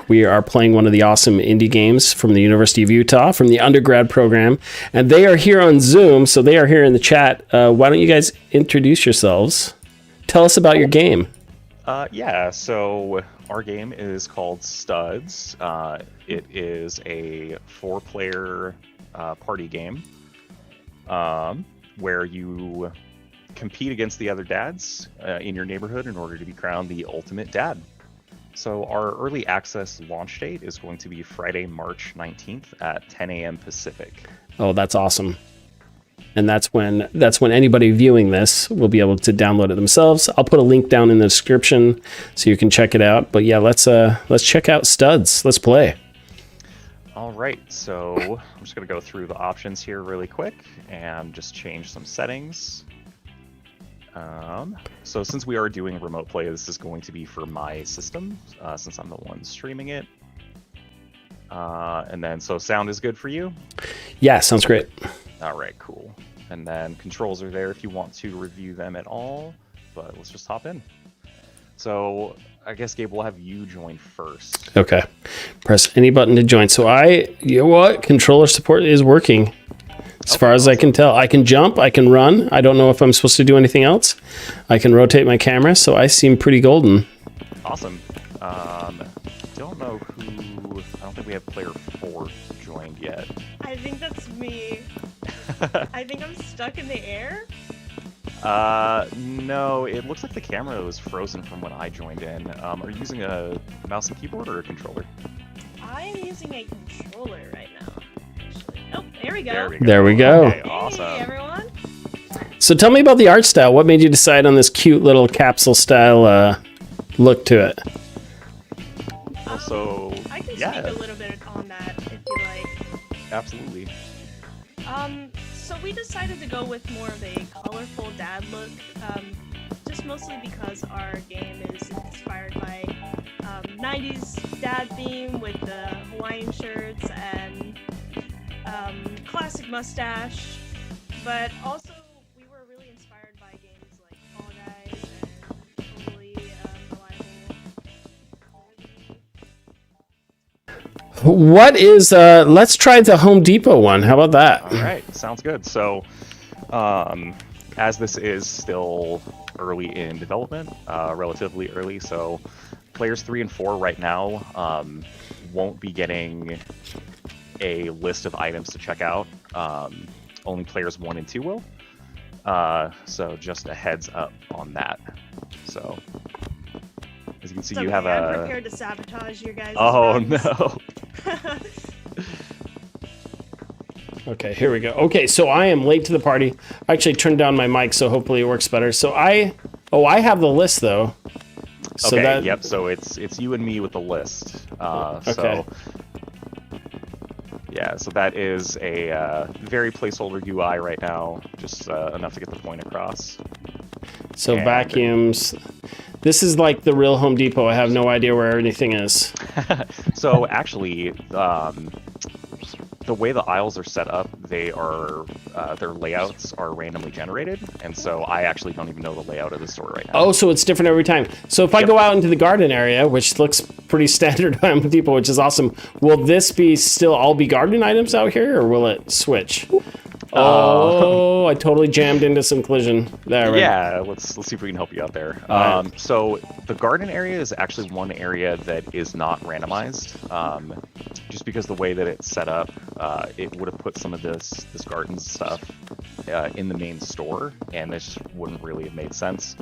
We are playing one of the awesome indie games from the University of Utah, from the undergrad program, and they are here on Zoom, so they are here in the chat. Why don't you guys introduce yourselves? Tell us about your game. Yeah, so our game is called Studs. It is a 4-player party game where you compete against the other dads in your neighborhood in order to be crowned the ultimate dad. So our early access launch date is going to be Friday, March 19th at 10 a.m. Pacific. Oh, that's awesome. And that's when anybody viewing this will be able to download it themselves. I'll put a link down in the description so you can check it out. But yeah, let's check out Studs. Let's play. All right, so I'm just going to go through the options here really quick and just change some settings. So since we are doing remote play, this is going to be for my system, since I'm the one streaming it. And then, so sound is good for you? Yeah, sounds great. All right, cool. And then controls are there if you want to review them at all, but let's just hop in. So I guess, Gabe, we'll have you join first. Okay. Press any button to join. So you know what? Controller support is working. As far as I can tell, I can jump, I can run. I don't know if I'm supposed to do anything else. I can rotate my camera, so I seem pretty golden. Awesome. Don't know who. I don't think we have player 4 joined yet. I think that's me. I think I'm stuck in the air. No, it looks like the camera was frozen from when I joined in. Are you using a mouse and keyboard or a controller? I am using a controller right now. Actually. Oh, there we go. There we go. Okay, awesome. Hey, everyone. So tell me about the art style. What made you decide on this cute little capsule style look to it? So I can speak a little bit on that if you like. Absolutely. So we decided to go with more of a colorful dad look, just mostly because our game is inspired by 90s dad theme with the Hawaiian shirts and classic mustache, but also we were really inspired by games like Fall Guys and Totally What is, let's try the Home Depot one. How about that? All right, sounds good. So, as this is still early in development, relatively early, so players 3 and 4 right now won't be getting a list of items to check out. Only players 1 and 2 will. So just a heads up on that. So, as you can see, you have I'm prepared to sabotage your guys'. Oh no. Okay, here we go. Okay, so I am late to the party. I actually turned down my mic, so hopefully it works better. So I have the list though. So okay. Yep. So it's you and me with the list. Okay. So yeah. So that is a very placeholder UI right now, just enough to get the point across. So vacuums. This is like the real Home Depot. I have no idea where anything is. So actually, the way the aisles are set up, they are their layouts are randomly generated, and so I actually don't even know the layout of the store right now. Oh, so it's different every time. So if I go out into the garden area, which looks pretty standard on Home Depot, which is awesome, will this be still all be garden items out here, or will it switch? Oh, I totally jammed into some collision there. Right? Yeah, let's see if we can help you out there. So the garden area is actually one area that is not randomized, just because the way that it's set up, it would have put some of this garden stuff in the main store, and this just wouldn't really have made sense.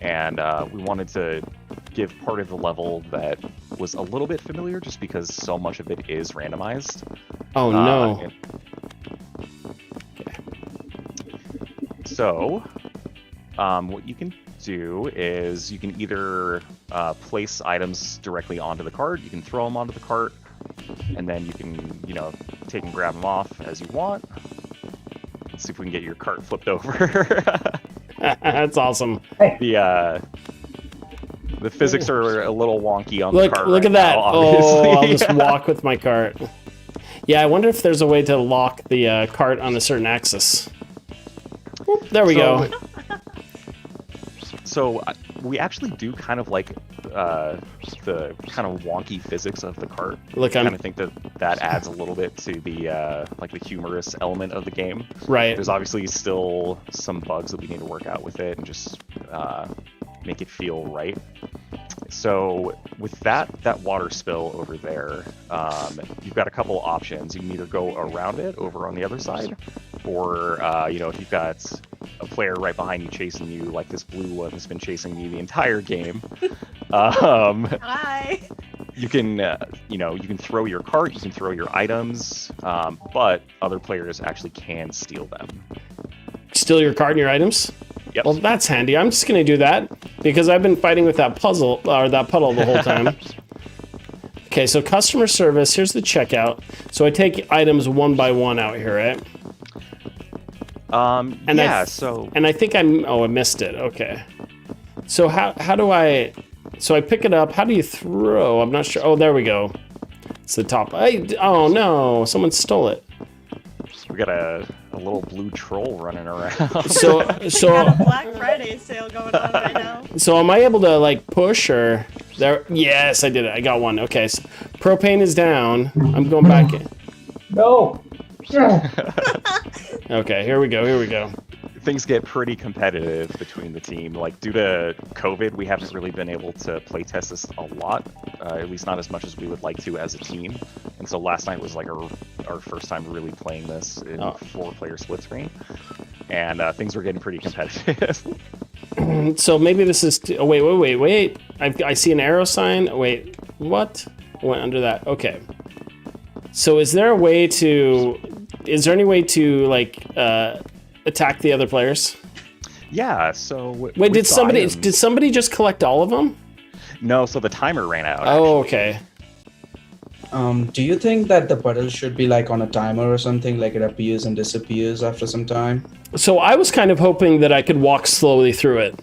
And we wanted to give part of the level that was a little bit familiar, just because so much of it is randomized. Oh no. So, what you can do is you can either place items directly onto the cart, you can throw them onto the cart, and then you can, take and grab them off as you want. Let's see if we can get your cart flipped over. That's awesome. The physics are a little wonky on the cart. Look right at that. now, obviously. Oh, I'll just walk with my cart. Yeah, I wonder if there's a way to lock the cart on a certain axis. There we go. So we actually do kind of like the kind of wonky physics of the cart. Look, I kind of think that adds a little bit to the like the humorous element of the game. Right. There's obviously still some bugs that we need to work out with it and just make it feel right. So with that water spill over there, you've got a couple options. You can either go around it over on the other side, or if you've got a player right behind you chasing you, like this blue one that's been chasing me the entire game. Hi. You can you can throw your cart, you can throw your items, but other players actually can steal them. Steal your cart and your items? Yep. Well, that's handy. I'm just going to do that because I've been fighting with that puddle the whole time. Okay, so customer service. Here's the checkout. So I take items one by one out here, right? And I think I missed it. Okay. So how do I? So I pick it up. How do you throw? I'm not sure. Oh, there we go. It's the top. Oh no! Someone stole it. We got a little blue troll running around. So We got a Black Friday sale going on right now. So am I able to like push or there? Yes, I did it. I got one. Okay, so propane is down. I'm going back in. No. Okay, here we go. Things get pretty competitive between the team. Like due to COVID, we haven't really been able to play test this a lot, at least not as much as we would like to as a team. And so last night was like our first time really playing this in 4-player split screen, and things were getting pretty competitive. So maybe this is. Wait. I see an arrow sign. Wait, what? I went under that. Okay. So is there any way to like attack the other players? Yeah. So wait, did somebody just collect all of them? No. So the timer ran out. Oh, actually. okay. Do you think that the puddle should be like on a timer or something, like it appears and disappears after some time? So I was kind of hoping that I could walk slowly through it,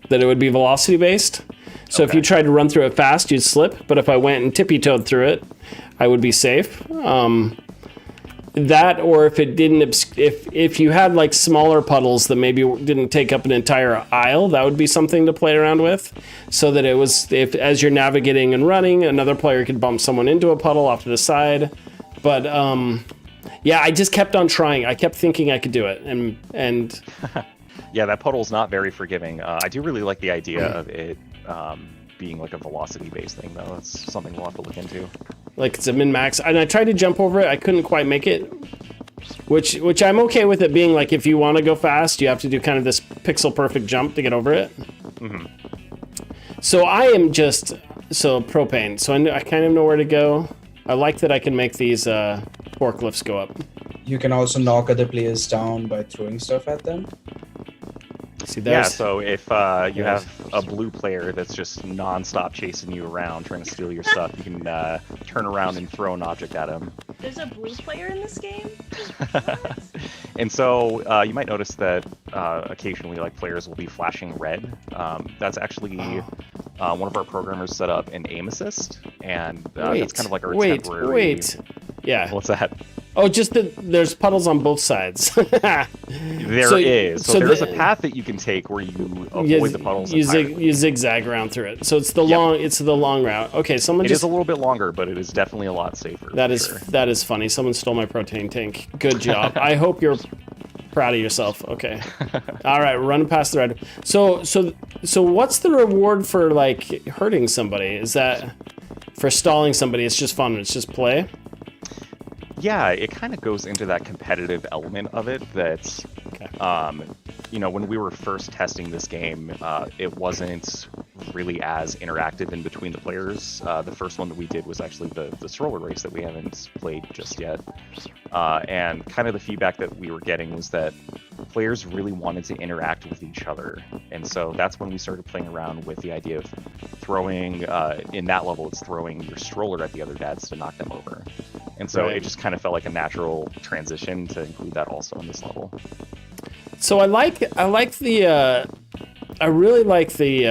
that it would be velocity based. So if you tried to run through it fast, you'd slip. But if I went and tippy-toed through it, I would be safe. That, or if it didn't, if you had like smaller puddles that maybe didn't take up an entire aisle, that would be something to play around with, so that it was, if as you're navigating and running, another player could bump someone into a puddle off to the side. But yeah, I just kept on trying. I kept thinking I could do it, and yeah, that puddle's not very forgiving. I do really like the idea of it being like a velocity-based thing, though. It's something we'll have to look into. Like it's a min-max. And I tried to jump over it. I couldn't quite make it, which I'm okay with it being like, if you want to go fast, you have to do kind of this pixel-perfect jump to get over it. Mm-hmm. So I am just, propane. So I kind of know where to go. I like that I can make these forklifts go up. You can also knock other players down by throwing stuff at them. See, yeah, so if you have a blue player that's just non-stop chasing you around, trying to steal your stuff, you can turn around and throw an object at him. There's a blue player in this game? And so you might notice that occasionally like players will be flashing red. That's actually one of our programmers set up an aim assist, and that's kind of like our temporary... Yeah. What's that? Oh, just that there's puddles on both sides. There is. So there's a path that you can take where you avoid the puddles. You zigzag around through it. So it's the long route. Okay, It is a little bit longer, but it is definitely a lot safer. That is funny. Someone stole my propane tank. Good job. I hope you're proud of yourself. Okay. All right, running past the red. So what's the reward for like hurting somebody? Is that for stalling somebody? It's just fun. It's just play. Yeah, it kind of goes into that competitive element of it that, when we were first testing this game, it wasn't really as interactive in between the players. The first one that we did was actually the stroller race that we haven't played just yet. And kind of the feedback that we were getting was that players really wanted to interact with each other. And so that's when we started playing around with the idea of throwing, in that level, it's throwing your stroller at the other dads to knock them over. And so it just kind of felt like a natural transition to include that also in this level. So I really like the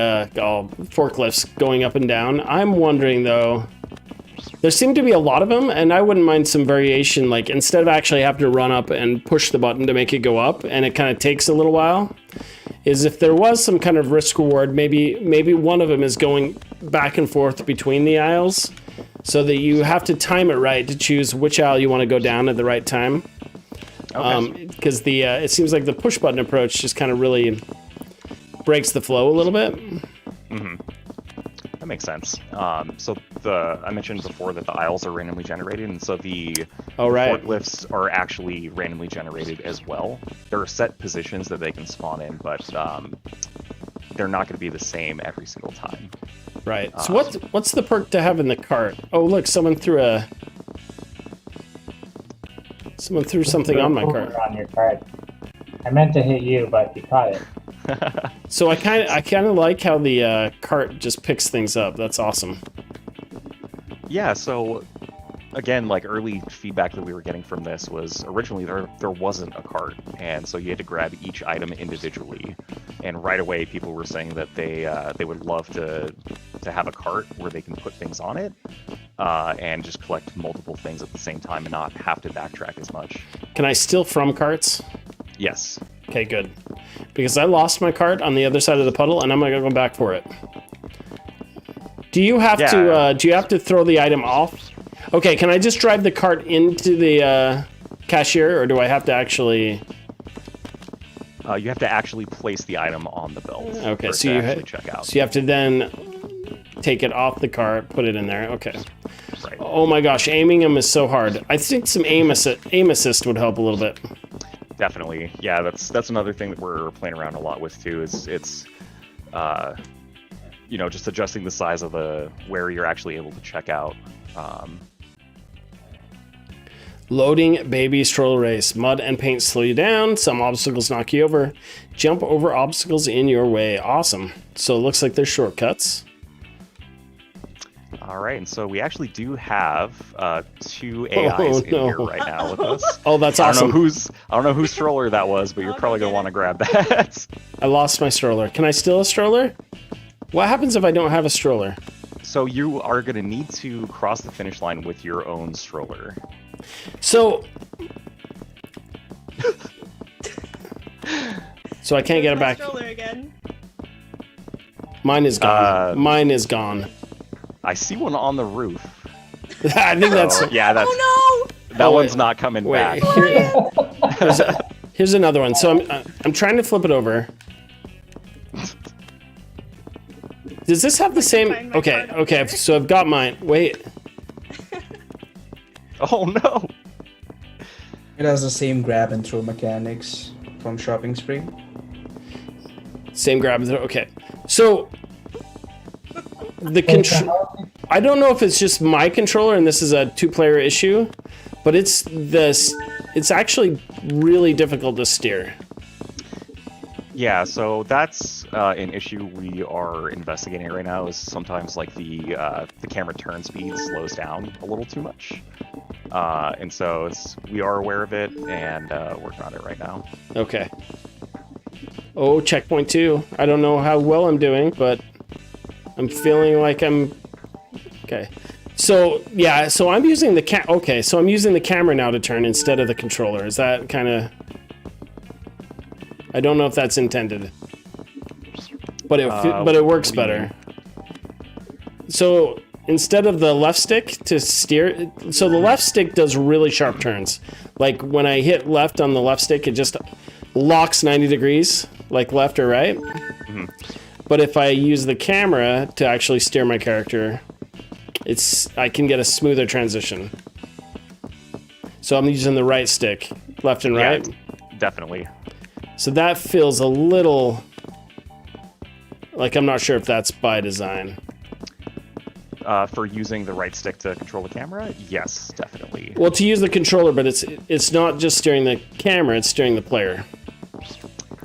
forklifts going up and down. I'm wondering though, there seem to be a lot of them, and I wouldn't mind some variation. Like instead of actually having to run up and push the button to make it go up, and it kind of takes a little while, is if there was some kind of risk reward, maybe one of them is going back and forth between the aisles, so that you have to time it right to choose which aisle you want to go down at the right time. Okay. Because it seems like the push button approach just kind of really breaks the flow a little bit. That makes sense. So I mentioned before that the aisles are randomly generated, and so the forklifts are actually randomly generated as well. There are set positions that they can spawn in, but they're not going to be the same every single time. Right. So what's the perk to have in the cart? Oh, look, someone threw something on my cart. On your cart. I meant to hit you, but you caught it. So I kind of like how the cart just picks things up. That's awesome. Yeah, so again, like early feedback that we were getting from this was originally there wasn't a cart, and so you had to grab each item individually. And right away, people were saying that they would love to have a cart where they can put things on it, and just collect multiple things at the same time and not have to backtrack as much. Can I steal from carts? Yes. Okay, good. Because I lost my cart on the other side of the puddle, and I'm gonna go back for it. Do you have to throw the item off? Okay, can I just drive the cart into the cashier, or do I have to actually? You have to actually place the item on the belt. Okay, so you actually check out. So you have to then take it off the cart, put it in there. Okay. Right. Oh my gosh, aiming them is so hard. I think some aim assist would help a little bit. Definitely, yeah. That's another thing that we're playing around a lot with too. Is it's, just adjusting the size of where you're actually able to check out. Loading baby stroller race. Mud and paint slow you down. Some obstacles knock you over. Jump over obstacles in your way. Awesome. So it looks like there's shortcuts. All right, and so we actually do have 2 AIs in here right now with us. Oh, that's awesome. I don't know whose stroller that was, but you're probably gonna want to grab that. I lost my stroller. Can I steal a stroller? What happens if I don't have a stroller? So you are gonna need to cross the finish line with your own stroller. So I can't get it back. Stroller again. Mine is gone. Mine is gone. I see one on the roof. I think that's. Yeah, that's. Oh no! That one's not coming back. Here's another one. So I'm trying to flip it over. Does this have the same? Okay. So I've got mine. Wait. Oh no! It has the same grab and throw mechanics from Shopping Spree. Same grab and throw. Okay. So the control. I don't know if it's just my controller and this is a 2-player issue, but it's actually really difficult to steer. Yeah, so that's an issue we are investigating right now. Is sometimes like the camera turn speed slows down a little too much, and so we are aware of it and working on it right now. Okay. Oh, checkpoint 2. I don't know how well I'm doing, but I'm feeling like I'm okay. So yeah, so I'm using the Okay, so I'm using the camera now to turn instead of the controller. Is that kind of? I don't know if that's intended, but it works better. So instead of the left stick to steer, so the left stick does really sharp turns. Like when I hit left on the left stick, it just locks 90 degrees, like left or right. Mm-hmm. But if I use the camera to actually steer my character, I can get a smoother transition. So I'm using the right stick, left and right. Yeah, definitely. So that feels a little like I'm not sure if that's by design. For using the right stick to control the camera, yes, definitely. Well, to use the controller, but it's not just steering the camera; it's steering the player.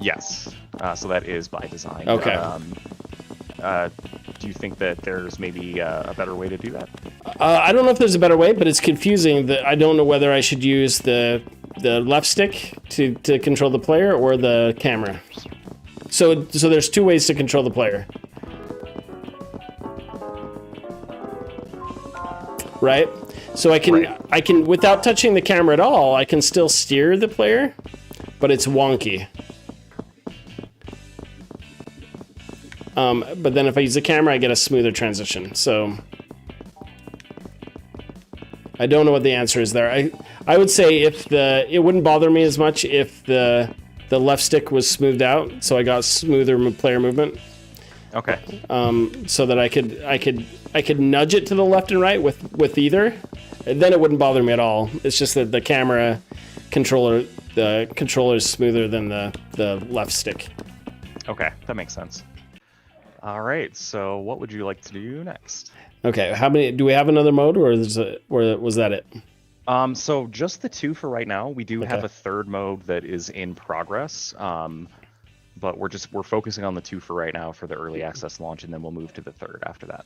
Yes, so that is by design. Okay. Do you think that there's maybe a better way to do that? I don't know if there's a better way, but it's confusing. That I don't know whether I should use the left stick to control the player or the camera. So there's 2 ways to control the player. Right? So I can without touching the camera at all, I can still steer the player, but it's wonky. But then if I use the camera, I get a smoother transition. So I don't know what the answer is there. I would say it wouldn't bother me as much if the left stick was smoothed out, so I got smoother player movement. Okay. So that I could nudge it to the left and right with either. Then it wouldn't bother me at all. It's just that the controller is smoother than the left stick. Okay, that makes sense. All right, so what would you like to do next? Okay, how many do we have another mode, or was that it? So just the 2 for right now. We do have Okay. a third mode that is in progress. But we're focusing on the 2 for right now for the early access launch, and then we'll move to the third after that.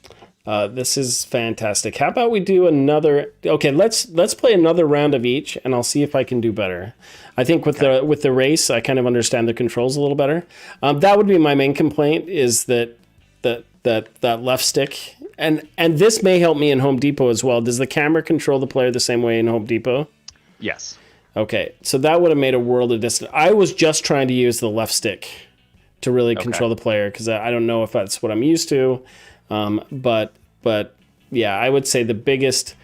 This is fantastic. How about we do another? Okay, let's play another round of each, and I'll see if I can do better. I think with the race, I kind of understand the controls a little better. That would be my main complaint, is that left stick, and this may help me in Home Depot as well. Does the camera control the player the same way in Home Depot? Yes. Okay, so that would have made a world of distance. I was just trying to use the left stick to really control the player, because I don't know if that's what I'm used to. But yeah, I would say the biggest,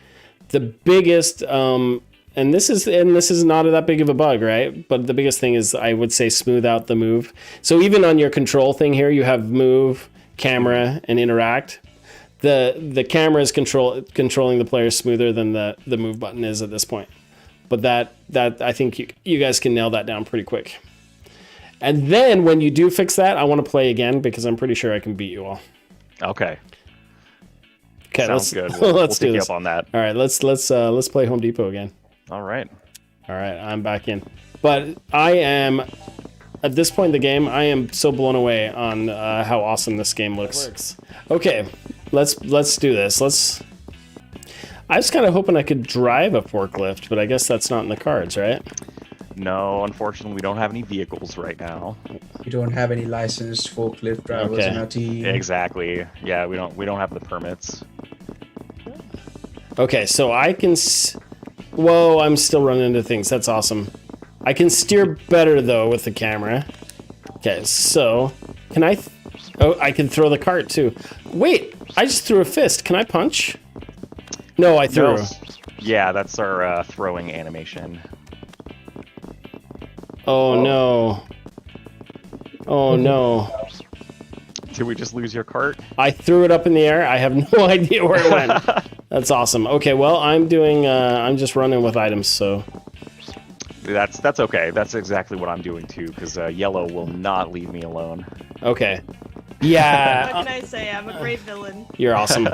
and this is not that big of a bug, right? But the biggest thing is, I would say, smooth out the move. So even on your control thing here, you have move, camera, and interact. The camera is controlling the player smoother than the move button is at this point. But that I think you guys can nail that down pretty quick. And then when you do fix that, I want to play again, because I'm pretty sure I can beat you all. Okay. Okay, Sounds good. let's We'll do pick you this. up on that. All right, let's play Home Depot again. All right. All right, I'm back in. But I am, at this point in the game, I am so blown away on how awesome this game looks. Okay, let's do this. I was kind of hoping I could drive a forklift, but I guess that's not in the cards, right? No, unfortunately, we don't have any vehicles right now. We don't have any licensed forklift drivers in our team. Exactly. Yeah, we don't have the permits. Okay, so I can... Whoa, I'm still running into things. That's awesome. I can steer better, though, with the camera. Okay, so... Can I... Oh, I can throw the cart, too. Wait, I just threw a fist. Can I punch? No, I threw. No. Yeah, that's our throwing animation. Oh, no. Oh, no. Did we just lose your cart? I threw it up in the air. I have no idea where it went. That's awesome. Okay, well, I'm just running with items, so... That's okay. That's exactly what I'm doing, too, because Yellow will not leave me alone. Okay. Yeah. What can I say? I'm a great villain. You're awesome.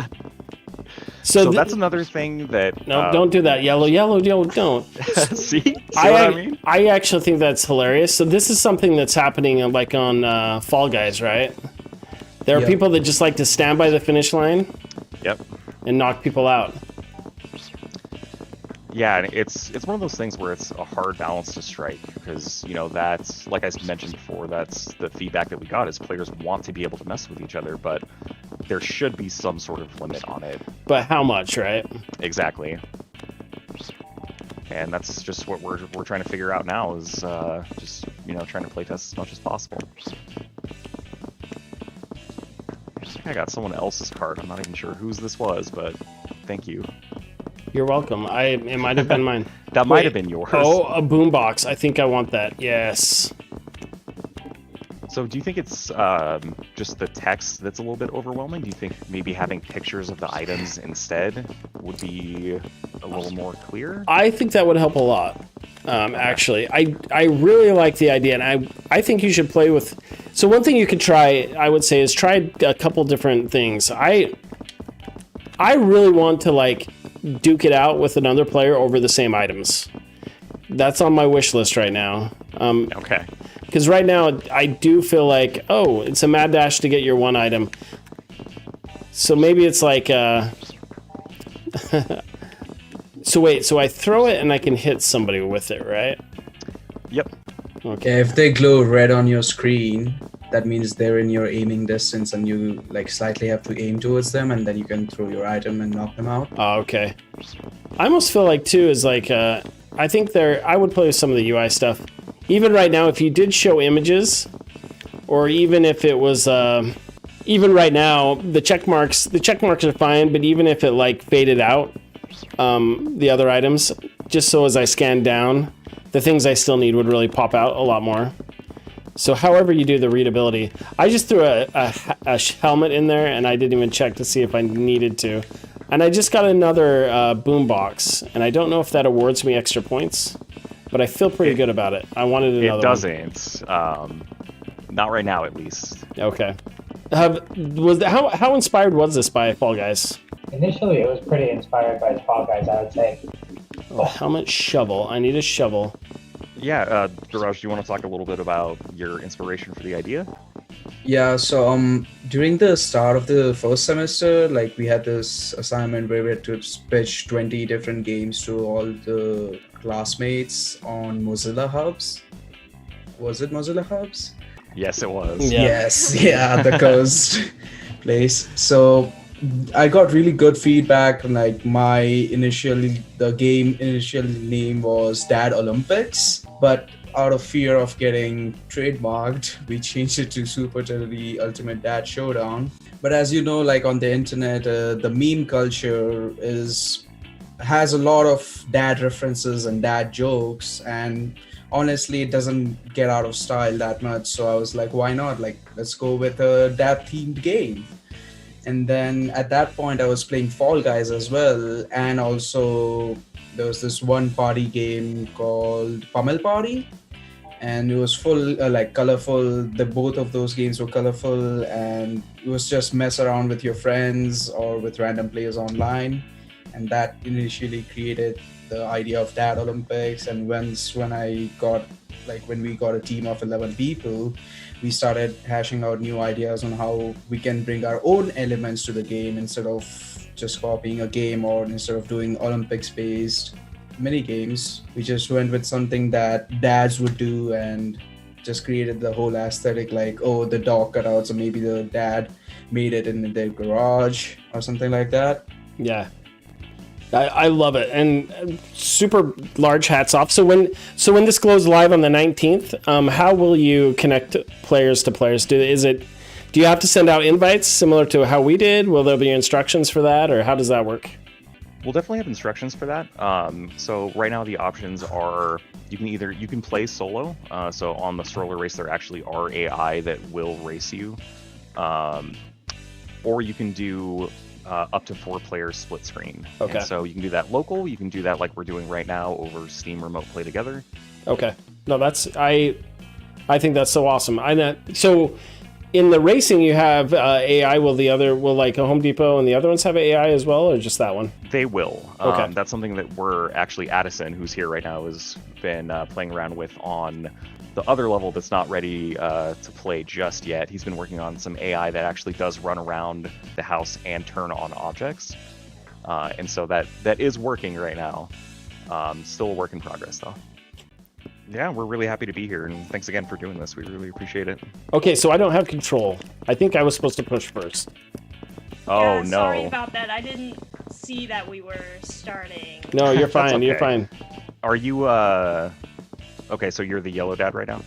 So that's another thing that... No, don't do that. Yellow, don't. See? See what I mean? I actually think that's hilarious. So this is something that's happening like on Fall Guys, right? There are people that just like to stand by the finish line Yep. and knock people out. Yeah, and it's one of those things where it's a hard balance to strike, because, that's, like I mentioned before, that's the feedback that we got, is players want to be able to mess with each other, but there should be some sort of limit on it. But how much, right? Exactly. And that's just what we're trying to figure out now, is just, trying to play test as much as possible. I think I got someone else's card. I'm not even sure whose this was, but thank you. You're welcome. It might have been mine. That might have been yours. Oh, a boombox. I think I want that. Yes. So do you think it's just the text that's a little bit overwhelming? Do you think maybe having pictures of the items instead would be a little more clear? I think that would help a lot. Actually, I really like the idea, and I think you should play with... So one thing you could try, I would say, is try a couple different things. I really want to, duke it out with another player over the same items. That's on my wish list right now. Okay. Because right now, I do feel like, oh, it's a mad dash to get your one item. So maybe it's like... So wait, so I throw it and I can hit somebody with it, right? Yep. Okay. Yeah, if they glow red on your screen, that means they're in your aiming distance, and you slightly have to aim towards them, and then you can throw your item and knock them out. Oh, okay. I almost feel like too is I think I would play with some of the UI stuff. Even right now, if you did show images, or even if it was even right now, the check marks are fine, but even if it like faded out, the other items, just so as I scan down, the things I still need would really pop out a lot more. So however you do the readability, I just threw a helmet in there and I didn't even check to see if I needed to. And I just got another boombox, and I don't know if that awards me extra points, but I feel pretty good about it. I wanted another one. It doesn't. Not right now, at least. Okay. How inspired was this by Fall Guys? Initially, it was pretty inspired by Fall Guys, I would say. Oh, helmet, shovel. I need a shovel. Yeah, Daraj, do you want to talk a little bit about your inspiration for the idea? Yeah, so during the start of the first semester, like we had this assignment where we had to pitch 20 different games to all the classmates on Mozilla Hubs. Was it Mozilla Hubs? Yes, it was. Yeah. Yes, yeah, the cursed place. So I got really good feedback. Like the game initial name was Dad Olympics, but out of fear of getting trademarked, we changed it to Totally Ultimate Dad Showdown. But as you know, like on the internet, the meme culture has a lot of dad references and dad jokes, and honestly, it doesn't get out of style that much. So I was like, why not? Like, let's go with a dad-themed game. And then at that point, I was playing Fall Guys as well, and also there was this one party game called Pummel Party, and it was full colorful. Both of those games were colorful, and it was just mess around with your friends or with random players online, and that initially created the idea of Dad Olympics. And when we got a team of 11 people, we started hashing out new ideas on how we can bring our own elements to the game instead of just copying a game, or instead of doing Olympics-based mini games. We just went with something that dads would do and just created the whole aesthetic, like, oh, the dog cutouts, or maybe the dad made it in their garage or something like that. Yeah. I love it, and super large hats off. So when this goes live on the 19th, how will you connect players to players? Do you have to send out invites similar to how we did? Will there be instructions for that, or how does that work? We'll definitely have instructions for that. So right now the options are you can play solo. So on the stroller race there actually are AI that will race you, or you can do up to 4 players split screen. Okay. And so you can do that local. You can do that like we're doing right now over Steam Remote Play Together. Okay. No, I think that's so awesome. So in the racing you have AI. Will like a Home Depot and the other ones have AI as well, or just that one? They will. Okay. That's something that we're actually Addison, who's here right now, has been playing around with on the other level that's not ready to play just yet. He's been working on some AI that actually does run around the house and turn on objects. And so that is working right now. Still a work in progress, though. Yeah, we're really happy to be here, and thanks again for doing this. We really appreciate it. Okay, so I don't have control. I think I was supposed to push first. Oh, Yeah, no. Sorry about that. I didn't see that we were starting. No, you're fine. okay. You're fine. Are you, okay, so you're the yellow dad right now?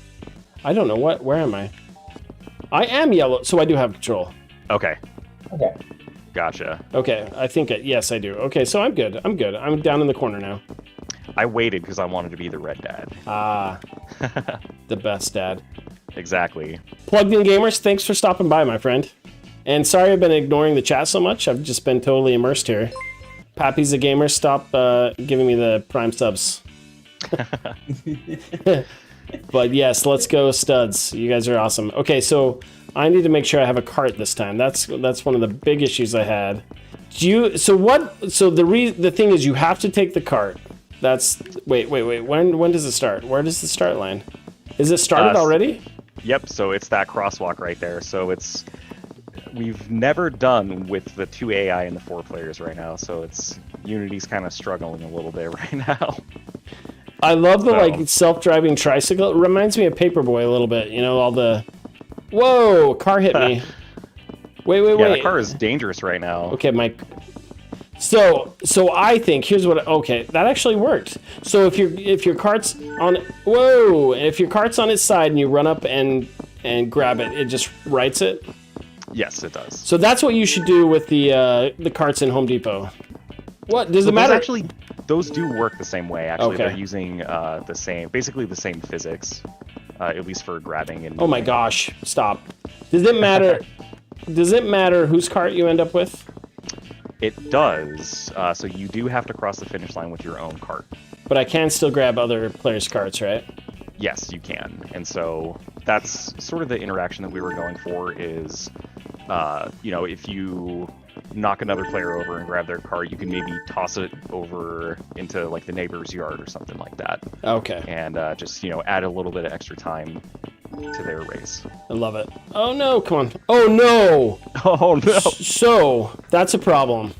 I don't know. Where am I? I am yellow, so I do have control. Okay, Okay. gotcha. Okay, I think, yes, I do. Okay, so I'm good. I'm down in the corner now. I waited because I wanted to be the red dad. Ah, the best dad. Exactly. Plugged in Gamers, thanks for stopping by, my friend. And sorry I've been ignoring the chat so much. I've just been totally immersed here. Pappy's a Gamer, stop giving me the Prime subs. But yes, let's go studs. You guys are awesome. Okay, so I need to make sure I have a cart this time. That's one of the big issues I had. The thing is you have to take the cart. Wait. When does it start? Where does the start line? Is it started already? Yep, so it's that crosswalk right there. So we've never done with the 2 AI and the 4 players right now, so Unity's kind of struggling a little bit right now. I love the self-driving tricycle. It reminds me of Paperboy a little bit. You know, all the whoa, car hit me. Wait. Yeah, the car is dangerous right now. Okay, Mike. So I think that actually worked. So if your cart's on if your cart's on its side and you run up and grab it, it just writes it. Yes, it does. So that's what you should do with the carts in Home Depot. What does it matter? Those do work the same way. Actually, Okay. they're using basically the same physics, at least for grabbing and. Oh my gosh! Stop. Does it matter? Does it matter whose cart you end up with? It does. So you do have to cross the finish line with your own cart. But I can still grab other players' carts, right? Yes, you can. And so that's sort of the interaction that we were going for is, if you knock another player over and grab their cart, you can maybe toss it over into like the neighbor's yard or something like that. Okay. And just, add a little bit of extra time to their race. I love it. Oh no, come on. Oh no! Oh no! So, that's a problem.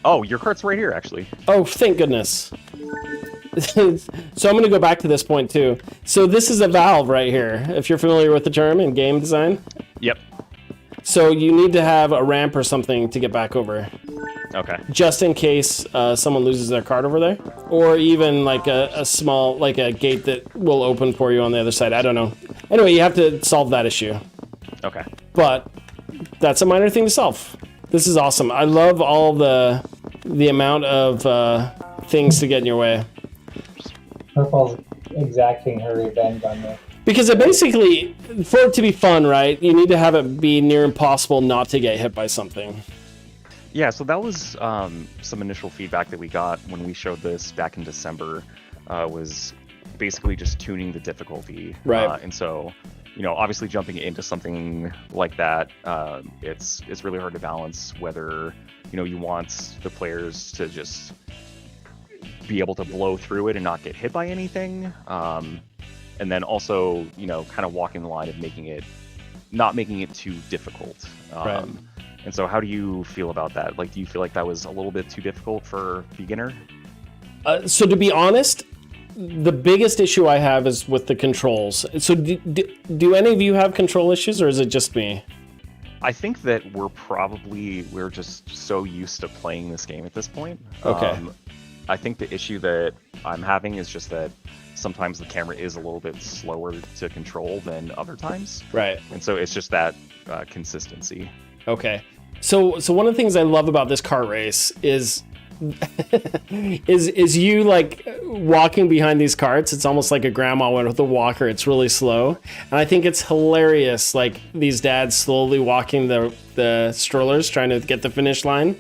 Oh, your cart's right here, actually. Oh, thank goodness. So I'm going to go back to this point too. So this is a valve right here, if you're familiar with the term in game design. Yep. So you need to have a ramp or something to get back over. Okay. Just in case someone loses their cart over there. Or even like a small, like a gate that will open for you on the other side. I don't know. Anyway, you have to solve that issue. Okay. But that's a minor thing to solve. This is awesome. I love all the amount of things to get in your way. Purple's exacting her revenge on me. Because it basically, for it to be fun, right, you need to have it be near impossible not to get hit by something. Yeah, so that was some initial feedback that we got when we showed this back in December, was basically just tuning the difficulty. Right. And so, obviously jumping into something like that, it's really hard to balance whether, you want the players to just be able to blow through it and not get hit by anything. And then also, kind of walking the line of not making it too difficult. Right. And so how do you feel about that? Like, do you feel like that was a little bit too difficult for beginner? So to be honest, the biggest issue I have is with the controls. So do any of you have control issues, or is it just me? I think that we're just so used to playing this game at this point. Okay. I think the issue that I'm having is just that sometimes the camera is a little bit slower to control than other times. Right. And so it's just that consistency. Okay. So one of the things I love about this kart race is is you like walking behind these carts. It's almost like a grandma with a walker. It's really slow. And I think it's hilarious, like these dads slowly walking the strollers trying to get the finish line.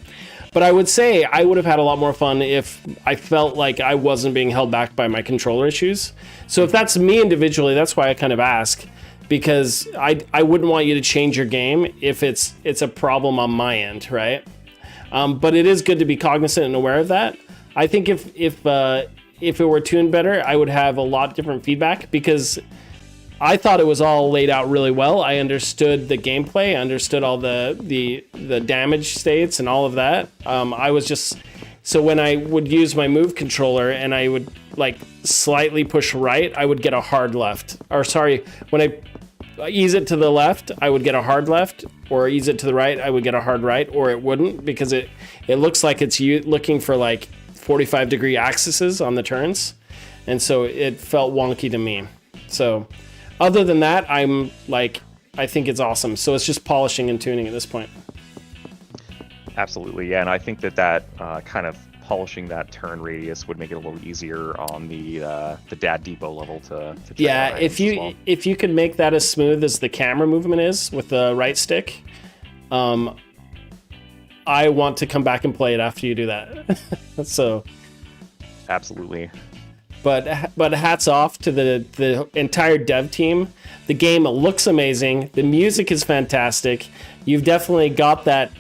But I would say I would have had a lot more fun if I felt like I wasn't being held back by my controller issues. So if that's me individually, that's why I kind of ask, because I wouldn't want you to change your game if it's a problem on my end, right? But it is good to be cognizant and aware of that. I think if it were tuned better, I would have a lot different feedback, because I thought it was all laid out really well. I understood the gameplay, I understood all the damage states and all of that. So when I would use my move controller and I would like slightly push right, I would get a hard left. Or sorry, when I ease it to the left, I would get a hard left, or ease it to the right, I would get a hard right, or it wouldn't, because it looks like it's looking for like 45-degree axes on the turns, and so it felt wonky to me. So other than that, I think it's awesome. So it's just polishing and tuning at this point. Absolutely, yeah, and I think that kind of polishing that turn radius would make it a little easier on the Dad Depot level to check Yeah, out if you could make that as smooth as the camera movement is with the right stick, I want to come back and play it after you do that. So Absolutely. But hats off to the entire dev team. The game looks amazing. The music is fantastic. You've definitely got that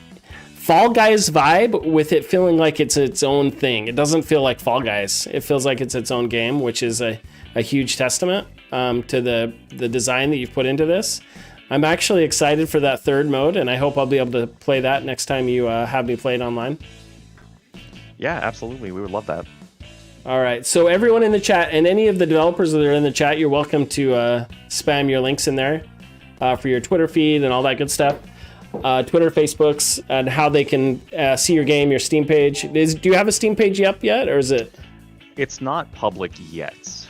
Fall Guys vibe with it feeling like it's its own thing. It doesn't feel like Fall Guys. It feels like it's its own game, which is a huge testament to the design that you've put into this. I'm actually excited for that third mode, and I hope I'll be able to play that next time you have me play it online. Yeah, absolutely. We would love that. All right, so everyone in the chat, and any of the developers that are in the chat, you're welcome to spam your links in there for your Twitter feed and all that good stuff. Twitter, Facebooks, and how they can see your game, your Steam page. Do you have a Steam page up yet, or is it? It's not public yet.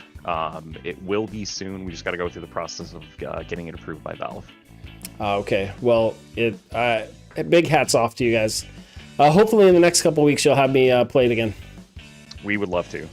It will be soon. We just got to go through the process of getting it approved by Valve. Okay. Well, big hats off to you guys. Hopefully in the next couple weeks you'll have me play it again. We would love to.